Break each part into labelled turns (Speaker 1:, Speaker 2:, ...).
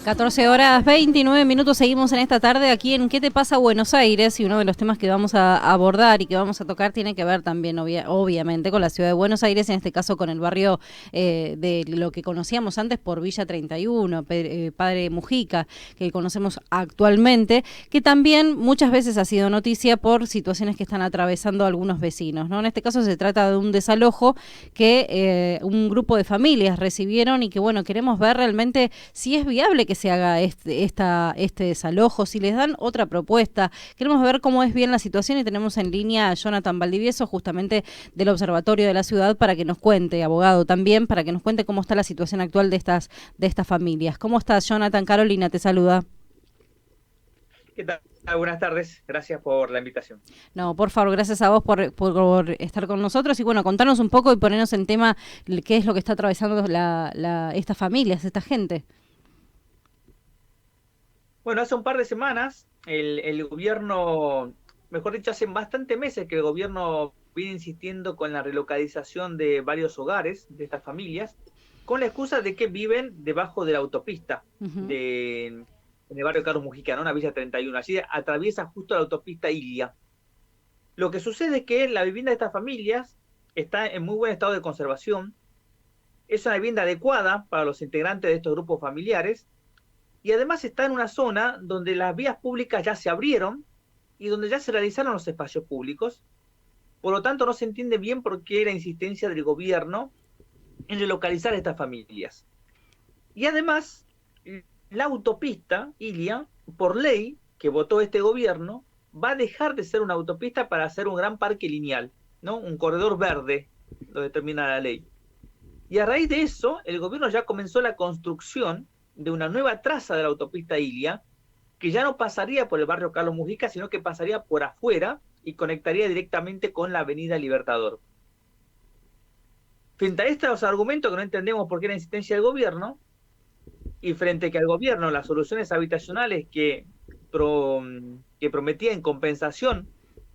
Speaker 1: 14 horas 29 minutos, seguimos en esta tarde aquí en ¿Qué te pasa Buenos Aires? Y uno de los temas que vamos a abordar y que vamos a tocar tiene que ver también obviamente con la ciudad de Buenos Aires, en este caso con el barrio de lo que conocíamos antes por Villa 31, Padre Mujica, que conocemos actualmente, que también muchas veces ha sido noticia por situaciones que están atravesando algunos vecinos, ¿no? En este caso se trata de un desalojo que un grupo de familias recibieron y que, bueno, queremos ver realmente si es viable que se haga este desalojo, si les dan otra propuesta. Queremos ver cómo es bien la situación y tenemos en línea a Jonathan Valdivieso, justamente del Observatorio de la Ciudad, para que nos cuente, abogado también, para que nos cuente cómo está la situación actual de estas familias. ¿Cómo estás, Jonathan? Carolina te saluda.
Speaker 2: ¿Qué tal? Buenas tardes, gracias por la invitación.
Speaker 1: No, por favor, gracias a vos por estar con nosotros y bueno, contanos un poco y ponernos en tema qué es lo que está atravesando estas familias, esta gente.
Speaker 2: Bueno, hace un par de semanas el gobierno, mejor dicho, hace bastante meses que el gobierno viene insistiendo con la relocalización de varios hogares de estas familias, con la excusa de que viven debajo de la autopista
Speaker 1: Uh-huh.
Speaker 2: en el barrio Carlos Mujica, ¿no? Una Villa 31. Allí atraviesa justo la autopista Ilia. Lo que sucede es que la vivienda de estas familias está en muy buen estado de conservación, es una vivienda adecuada para los integrantes de estos grupos familiares, y además está en una zona donde las vías públicas ya se abrieron y donde ya se realizaron los espacios públicos. Por lo tanto, no se entiende bien por qué la insistencia del gobierno en relocalizar estas familias. Y además, la autopista Ilia, por ley que votó este gobierno, va a dejar de ser una autopista para hacer un gran parque lineal, ¿no? Un corredor verde, lo determina la ley. Y a raíz de eso, el gobierno ya comenzó la construcción de una nueva traza de la autopista Ilia, que ya no pasaría por el barrio Carlos Mujica, sino que pasaría por afuera y conectaría directamente con la avenida Libertador. Frente a estos argumentos que no entendemos por qué la insistencia del gobierno, y frente a que al gobierno las soluciones habitacionales que prometía en compensación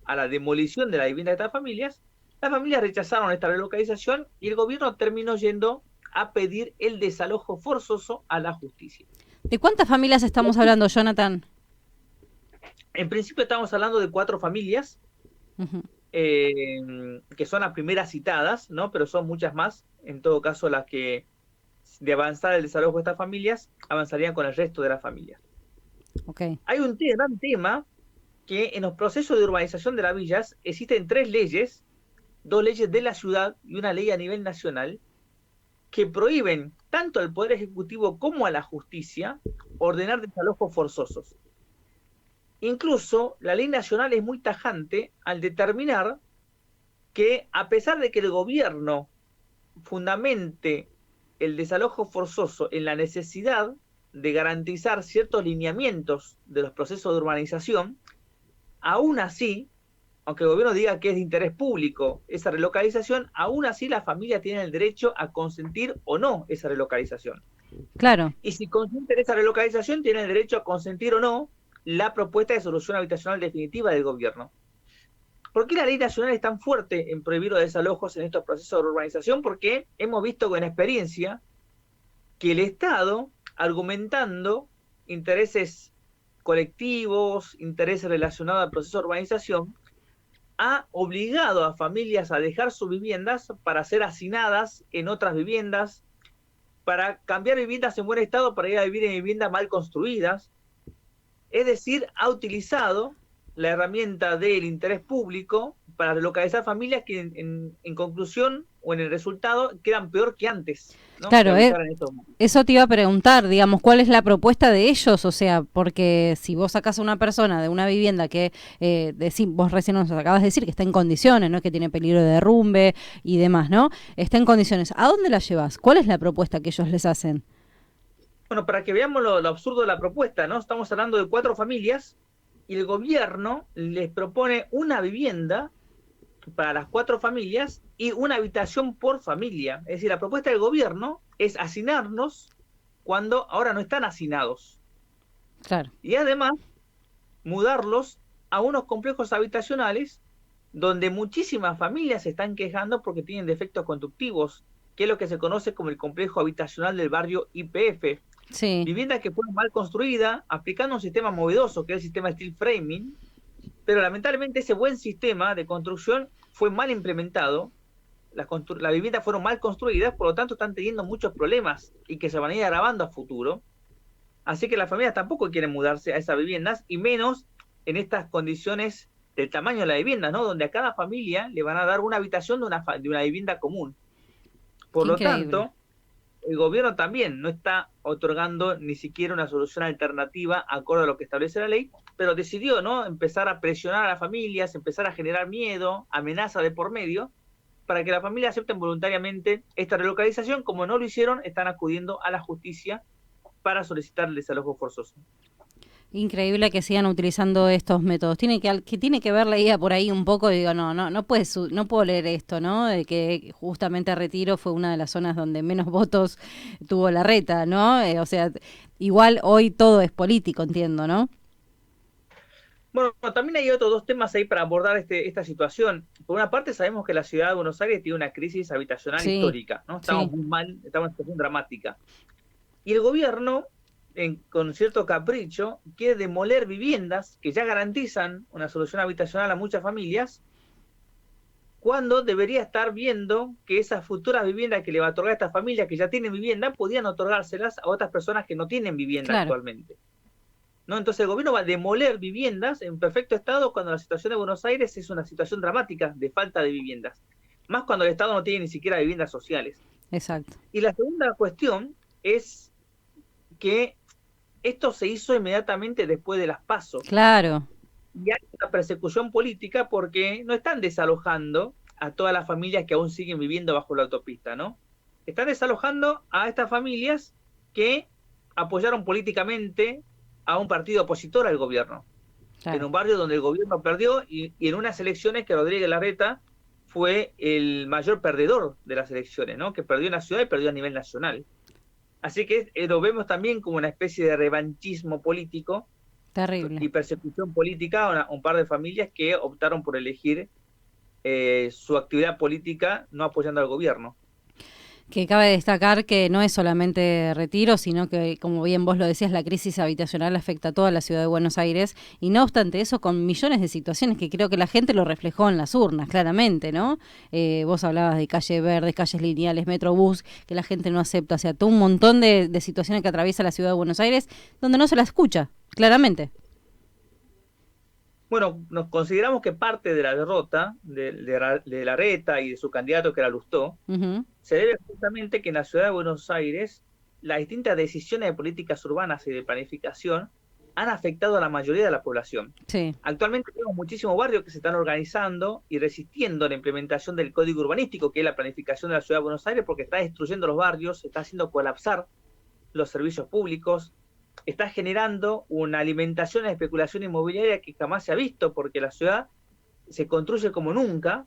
Speaker 2: a la demolición de la vivienda de estas familias, las familias rechazaron esta relocalización y el gobierno terminó yendo a pedir el desalojo forzoso a la justicia.
Speaker 1: ¿De cuántas familias estamos hablando, Jonathan?
Speaker 2: En principio estamos hablando de 4 familias,
Speaker 1: Uh-huh.
Speaker 2: que son las primeras citadas, ¿no? Pero son muchas más. En todo caso, las que de avanzar el desalojo de estas familias avanzarían con el resto de las familias.
Speaker 1: Okay.
Speaker 2: Hay un gran tema que en los procesos de urbanización de las villas existen 3 leyes, 2 leyes de la ciudad y una ley a nivel nacional, que prohíben tanto al Poder Ejecutivo como a la justicia ordenar desalojos forzosos. Incluso la ley nacional es muy tajante al determinar que, a pesar de que el gobierno fundamente el desalojo forzoso en la necesidad de garantizar ciertos lineamientos de los procesos de urbanización, aún así, aunque el gobierno diga que es de interés público esa relocalización, aún así la familia tiene el derecho a consentir o no esa relocalización.
Speaker 1: Claro.
Speaker 2: Y si consienten esa relocalización, tiene el derecho a consentir o no la propuesta de solución habitacional definitiva del gobierno. ¿Por qué la ley nacional es tan fuerte en prohibir los desalojos en estos procesos de urbanización? Porque hemos visto con experiencia que el Estado, argumentando intereses colectivos, intereses relacionados al proceso de urbanización, ha obligado a familias a dejar sus viviendas para ser hacinadas en otras viviendas, para cambiar viviendas en buen estado para ir a vivir en viviendas mal construidas. Es decir, ha utilizado la herramienta del interés público para relocalizar familias que en conclusión o en el resultado quedan peor que antes, ¿no? Que
Speaker 1: Claro,
Speaker 2: habitar en estos momentos.
Speaker 1: eso te iba a preguntar, digamos, ¿cuál es la propuesta de ellos? O sea, porque si vos sacás a una persona de una vivienda que, vos recién nos acabas de decir que está en condiciones, no es que tiene peligro de derrumbe y demás, ¿no? Está en condiciones. ¿A dónde la llevas? ¿Cuál es la propuesta que ellos les hacen?
Speaker 2: Bueno, para que veamos lo absurdo de la propuesta, ¿no? Estamos hablando de 4 familias y el gobierno les propone una vivienda para las 4 familias y una habitación por familia. Es decir, la propuesta del gobierno es hacinarnos cuando ahora no están hacinados.
Speaker 1: Claro.
Speaker 2: Y además, mudarlos a unos complejos habitacionales donde muchísimas familias se están quejando porque tienen defectos constructivos, que es lo que se conoce como el complejo habitacional del barrio YPF.
Speaker 1: Sí,
Speaker 2: Viviendas que fueron mal construidas, aplicando un sistema novedoso, que es el sistema steel framing, pero lamentablemente ese buen sistema de construcción fue mal implementado, las viviendas fueron mal construidas, por lo tanto están teniendo muchos problemas y que se van a ir agravando a futuro. Así que las familias tampoco quieren mudarse a esas viviendas, y menos en estas condiciones del tamaño de la vivienda, ¿no? Donde a cada familia le van a dar una habitación de una vivienda común. Por
Speaker 1: qué
Speaker 2: lo
Speaker 1: increíble.
Speaker 2: tanto, el gobierno también no está otorgando ni siquiera una solución alternativa acorde a lo que establece la ley, pero decidió, ¿no?, empezar a presionar a las familias, empezar a generar miedo, amenaza de por medio, para que las familias acepten voluntariamente esta relocalización. Como no lo hicieron, están acudiendo a la justicia para solicitar el desalojo forzoso.
Speaker 1: Increíble que sigan utilizando estos métodos. Tiene que ver leía por ahí un poco y digo, no puedo leer esto, ¿no? De que justamente Retiro fue una de las zonas donde menos votos tuvo la reta, ¿no? O sea, igual hoy todo es político, entiendo, ¿no?
Speaker 2: Bueno, también hay otros dos temas ahí para abordar esta situación. Por una parte, sabemos que la ciudad de Buenos Aires tiene una crisis habitacional
Speaker 1: Sí,
Speaker 2: histórica, ¿no? Estamos
Speaker 1: sí,
Speaker 2: muy mal, estamos en una situación dramática. Y el gobierno, con cierto capricho, quiere demoler viviendas que ya garantizan una solución habitacional a muchas familias, cuando debería estar viendo que esas futuras viviendas que le va a otorgar a estas familias que ya tienen vivienda, podían otorgárselas a otras personas que no tienen vivienda
Speaker 1: claro.
Speaker 2: actualmente, ¿no? Entonces el gobierno va a demoler viviendas en perfecto estado cuando la situación de Buenos Aires es una situación dramática de falta de viviendas, más cuando el Estado no tiene ni siquiera viviendas sociales.
Speaker 1: Exacto.
Speaker 2: Y la segunda cuestión es que esto se hizo inmediatamente después de las PASO.
Speaker 1: Claro,
Speaker 2: Y hay una persecución política porque no están desalojando a todas las familias que aún siguen viviendo bajo la autopista, ¿no? Están desalojando a estas familias que apoyaron políticamente a un partido opositor al gobierno, en
Speaker 1: claro.
Speaker 2: un barrio donde el gobierno perdió, y en unas elecciones que Rodríguez Larreta fue el mayor perdedor de las elecciones, ¿no? Que perdió en la ciudad y perdió a nivel nacional. Así que lo vemos también como una especie de revanchismo político
Speaker 1: Terrible.
Speaker 2: y persecución política a un par de familias que optaron por elegir su actividad política no apoyando al gobierno.
Speaker 1: Que cabe destacar que no es solamente Retiro, sino que, como bien vos lo decías, la crisis habitacional afecta a toda la ciudad de Buenos Aires y no obstante eso, con millones de situaciones que creo que la gente lo reflejó en las urnas, claramente, ¿no? Vos hablabas de calle verde, calles lineales, Metrobús, que la gente no acepta, o sea, todo un montón de situaciones que atraviesa la ciudad de Buenos Aires donde no se la escucha, claramente.
Speaker 2: Bueno, nos consideramos que parte de la derrota de Larreta y de su candidato, que era Lustó,
Speaker 1: Ujú.
Speaker 2: se debe justamente que en la ciudad de Buenos Aires las distintas decisiones de políticas urbanas y de planificación han afectado a la mayoría de la población.
Speaker 1: Sí,
Speaker 2: Actualmente tenemos muchísimos barrios que se están organizando y resistiendo a la implementación del código urbanístico, que es la planificación de la ciudad de Buenos Aires, porque está destruyendo los barrios, está haciendo colapsar los servicios públicos, está generando una alimentación de especulación inmobiliaria que jamás se ha visto, porque la ciudad se construye como nunca,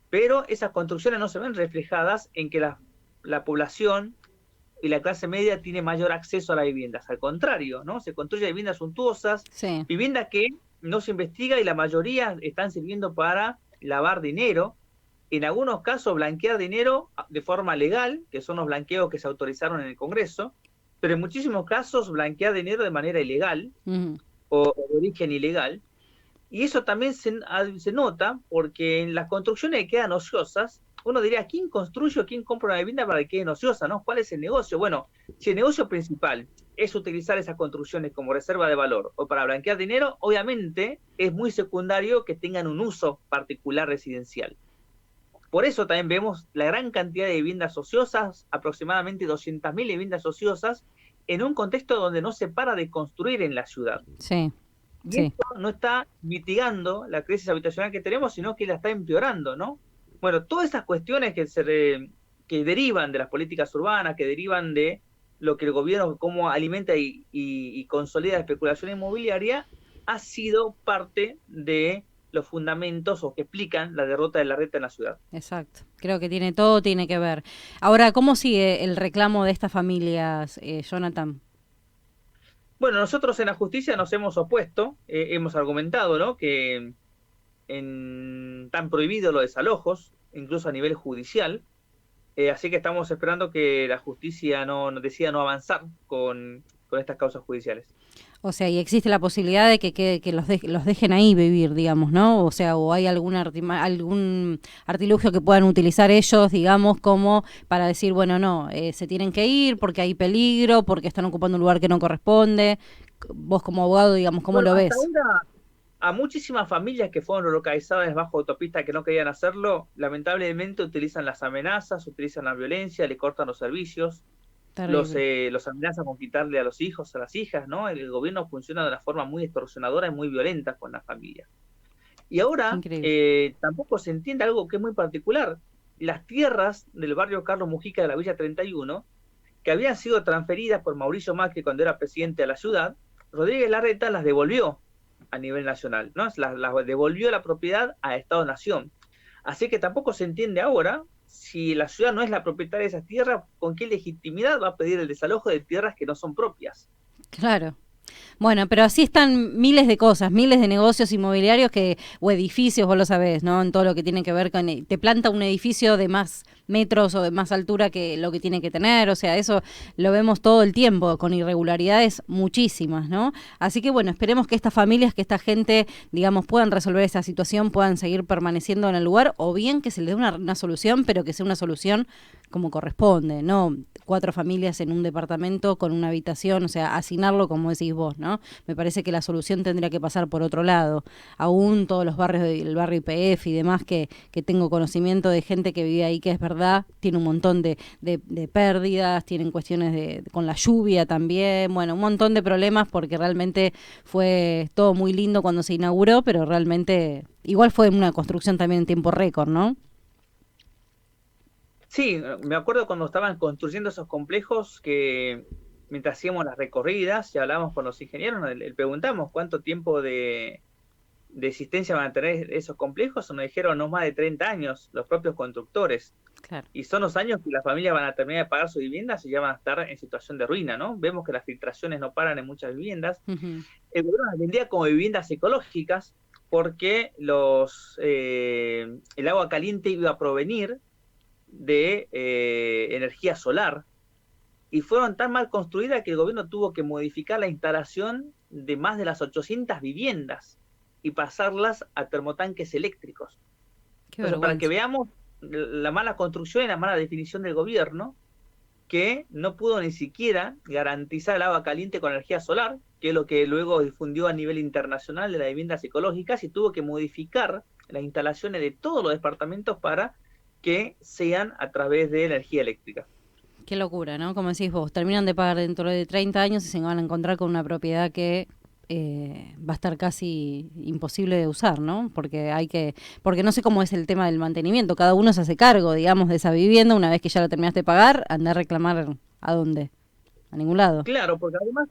Speaker 2: pero esas construcciones no se ven reflejadas en que la población y la clase media tiene mayor acceso a las viviendas. Al contrario, ¿no? Se construyen viviendas suntuosas,
Speaker 1: sí.
Speaker 2: viviendas que no se investiga, y la mayoría están sirviendo para lavar dinero, en algunos casos blanquear dinero de forma legal, que son los blanqueos que se autorizaron en el Congreso, pero en muchísimos casos blanquear dinero de manera ilegal
Speaker 1: Ujú.
Speaker 2: o de origen ilegal. Y eso también se nota porque en las construcciones que quedan ociosas, uno diría: ¿quién construye o quién compra una vivienda para que quede ociosa, ¿no? ¿Cuál es el negocio? Bueno, si el negocio principal es utilizar esas construcciones como reserva de valor o para blanquear dinero, obviamente es muy secundario que tengan un uso particular residencial. Por eso también vemos la gran cantidad de viviendas ociosas, aproximadamente 200.000 viviendas ociosas, en un contexto donde no se para de construir en la ciudad.
Speaker 1: Sí,
Speaker 2: Y
Speaker 1: sí.
Speaker 2: esto no está mitigando la crisis habitacional que tenemos, sino que la está empeorando, ¿no? Bueno, todas esas cuestiones que derivan de las políticas urbanas, que derivan de lo que el gobierno, cómo alimenta y consolida la especulación inmobiliaria, ha sido parte de los fundamentos o que explican la derrota de Larreta en la ciudad.
Speaker 1: Exacto. Creo que todo tiene que ver. Ahora, ¿cómo sigue el reclamo de estas familias, Jonathan?
Speaker 2: Bueno, nosotros en la justicia nos hemos opuesto, hemos argumentado, ¿no?, que están prohibidos los desalojos, incluso a nivel judicial. Así que estamos esperando que la justicia no decida no avanzar con estas causas judiciales.
Speaker 1: O sea, y existe la posibilidad de que los dejen ahí vivir, digamos, ¿no? O sea, o hay algún artilugio que puedan utilizar ellos, digamos, como para decir, bueno, no, se tienen que ir porque hay peligro, porque están ocupando un lugar que no corresponde. Vos como abogado, digamos, ¿cómo
Speaker 2: Bueno,
Speaker 1: lo
Speaker 2: hasta
Speaker 1: ves?
Speaker 2: ahora, a muchísimas familias que fueron localizadas bajo autopista que no querían hacerlo, lamentablemente utilizan las amenazas, utilizan la violencia, le cortan los servicios,
Speaker 1: Terrible.
Speaker 2: los amenazan con quitarle a los hijos, a las hijas, ¿no? El gobierno funciona de una forma muy extorsionadora y muy violenta con las familias. Y ahora
Speaker 1: Increíble.
Speaker 2: tampoco se entiende algo que es muy particular. Las tierras del barrio Carlos Mujica de la Villa 31, que habían sido transferidas por Mauricio Macri cuando era presidente de la ciudad, Rodríguez Larreta las devolvió a nivel nacional, ¿no? Las devolvió la propiedad a Estado-Nación. Así que tampoco se entiende ahora si la ciudad no es la propietaria de esas tierras, con qué legitimidad va a pedir el desalojo de tierras que no son propias.
Speaker 1: Claro. Bueno, pero así están miles de cosas, miles de negocios inmobiliarios o edificios, vos lo sabés, ¿no? En todo lo que tiene que ver con, te planta un edificio de más metros o de más altura que lo que tiene que tener, o sea, eso lo vemos todo el tiempo, con irregularidades muchísimas, ¿no? Así que bueno, esperemos que estas familias, que esta gente, digamos, puedan resolver esa situación, puedan seguir permaneciendo en el lugar, o bien que se les dé una solución, pero que sea una solución como corresponde, ¿no? 4 familias en un departamento con una habitación, o sea, asignarlo como decís vos, ¿no? Me parece que la solución tendría que pasar por otro lado. Aún todos los barrios del barrio IPF y demás que tengo conocimiento de gente que vive ahí, que es verdad, tiene un montón de pérdidas, tienen cuestiones con la lluvia también, bueno, un montón de problemas porque realmente fue todo muy lindo cuando se inauguró, pero realmente igual fue una construcción también en tiempo récord, ¿no?
Speaker 2: Sí, me acuerdo cuando estaban construyendo esos complejos que mientras hacíamos las recorridas y hablábamos con los ingenieros, le preguntamos cuánto tiempo de existencia van a tener esos complejos, nos dijeron no más de 30 años, los propios constructores.
Speaker 1: Claro.
Speaker 2: Y son los años que las familias van a terminar de pagar su vivienda y ya van a estar en situación de ruina, ¿no? Vemos que las filtraciones no paran en muchas viviendas.
Speaker 1: Uh-huh.
Speaker 2: El gobierno las vendía como viviendas ecológicas porque el agua caliente iba a provenir de energía solar y fueron tan mal construidas que el gobierno tuvo que modificar la instalación de más de las 800 viviendas y pasarlas a termotanques eléctricos.
Speaker 1: Qué
Speaker 2: Entonces, para que
Speaker 1: vergüenza.
Speaker 2: veamos la mala construcción y la mala definición del gobierno, que no pudo ni siquiera garantizar el agua caliente con energía solar, que es lo que luego difundió a nivel internacional de las viviendas ecológicas, y tuvo que modificar las instalaciones de todos los departamentos para que sean a través de energía eléctrica.
Speaker 1: Qué locura, ¿no? Como decís vos, terminan de pagar dentro de 30 años y se van a encontrar con una propiedad que va a estar casi imposible de usar, ¿no? Porque no sé cómo es el tema del mantenimiento, cada uno se hace cargo, digamos, de esa vivienda, una vez que ya la terminaste de pagar, anda a reclamar ¿a dónde? A ningún lado.
Speaker 2: Claro, porque además,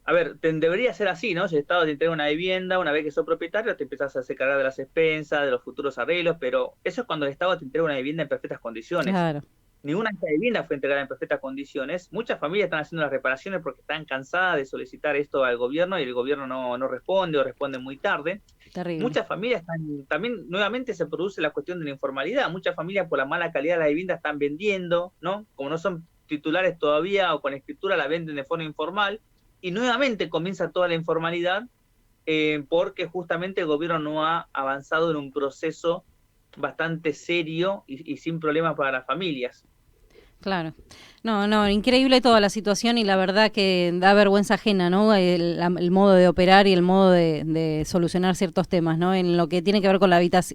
Speaker 2: a ver, debería ser así, ¿no? Si el Estado te entrega una vivienda, una vez que sos propietario, te empezás a hacer cargar de las expensas, de los futuros arreglos, pero eso es cuando el Estado te entrega una vivienda en perfectas condiciones.
Speaker 1: Claro,
Speaker 2: Ninguna de estas viviendas fue entregada en perfectas condiciones. Muchas familias están haciendo las reparaciones porque están cansadas de solicitar esto al gobierno y el gobierno no responde o responde muy tarde.
Speaker 1: terrible.
Speaker 2: Muchas familias están, también nuevamente se produce la cuestión de la informalidad. Muchas familias por la mala calidad de la vivienda están vendiendo, ¿no? Como no son titulares todavía o con escritura la venden de forma informal y nuevamente comienza toda la informalidad porque justamente el gobierno no ha avanzado en un proceso bastante serio y sin problemas para las familias.
Speaker 1: Claro. No, no, increíble toda la situación y la verdad que da vergüenza ajena, ¿no? El modo de operar y el modo de solucionar ciertos temas, ¿no? En lo que tiene que ver con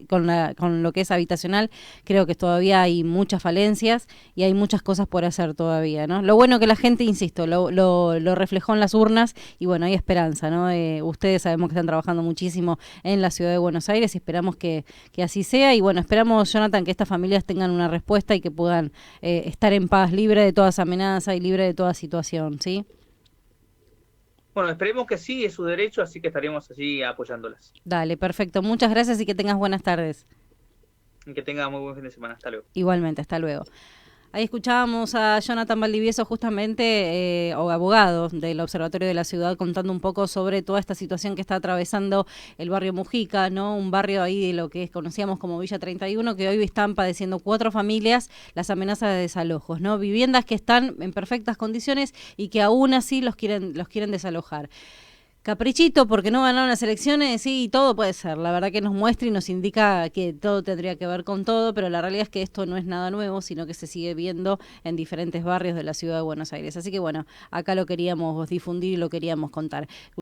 Speaker 1: con lo que es habitacional, creo que todavía hay muchas falencias y hay muchas cosas por hacer todavía, ¿no? Lo bueno que la gente, insisto, lo reflejó en las urnas y bueno, hay esperanza, ¿no? Ustedes sabemos que están trabajando muchísimo en la ciudad de Buenos Aires y esperamos que así sea y bueno, esperamos, Jonathan, que estas familias tengan una respuesta y que puedan estar en paz, libre de todas amenazas y libre de toda situación, ¿sí?
Speaker 2: Bueno, esperemos que sí, es su derecho, así que estaremos allí apoyándolas.
Speaker 1: Dale, perfecto. Muchas gracias y que tengas buenas tardes.
Speaker 2: Y que tenga muy buen fin de semana. Hasta luego.
Speaker 1: Igualmente, hasta luego. Ahí escuchábamos a Jonathan Valdivieso justamente, o abogado del Observatorio de la Ciudad, contando un poco sobre toda esta situación que está atravesando el barrio Mujica, ¿no? Un barrio ahí de lo que conocíamos como Villa 31, que hoy están padeciendo 4 familias las amenazas de desalojos, ¿no? Viviendas que están en perfectas condiciones y que aún así los quieren desalojar. Caprichito porque no ganaron las elecciones, sí, todo puede ser. La verdad que nos muestra y nos indica que todo tendría que ver con todo, pero la realidad es que esto no es nada nuevo, sino que se sigue viendo en diferentes barrios de la ciudad de Buenos Aires. Así que bueno, acá lo queríamos difundir y lo queríamos contar.